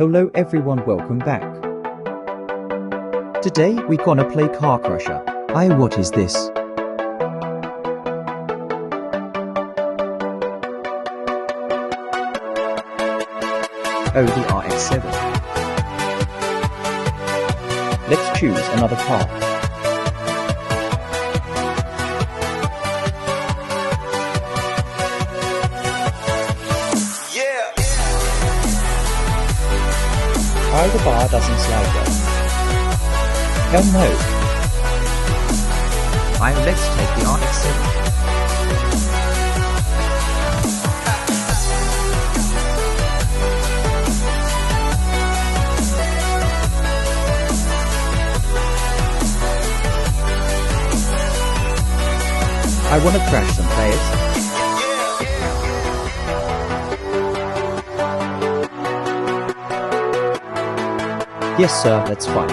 Hello everyone, welcome back. Today we gonna play Car Crusher. What is this? Oh, the RX-7. Let's choose another car. Why the bar doesn't slide well? Hell no. Let's take the RX-7. I wanna crash some players. Yes sir, let's fight.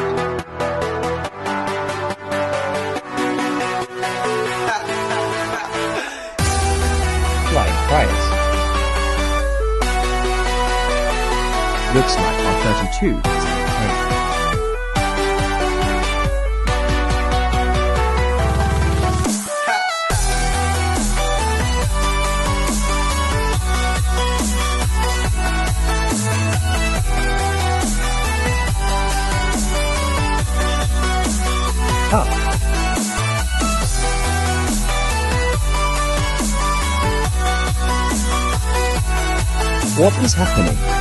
Flying priors. Looks like our 32 is okay. What is happening?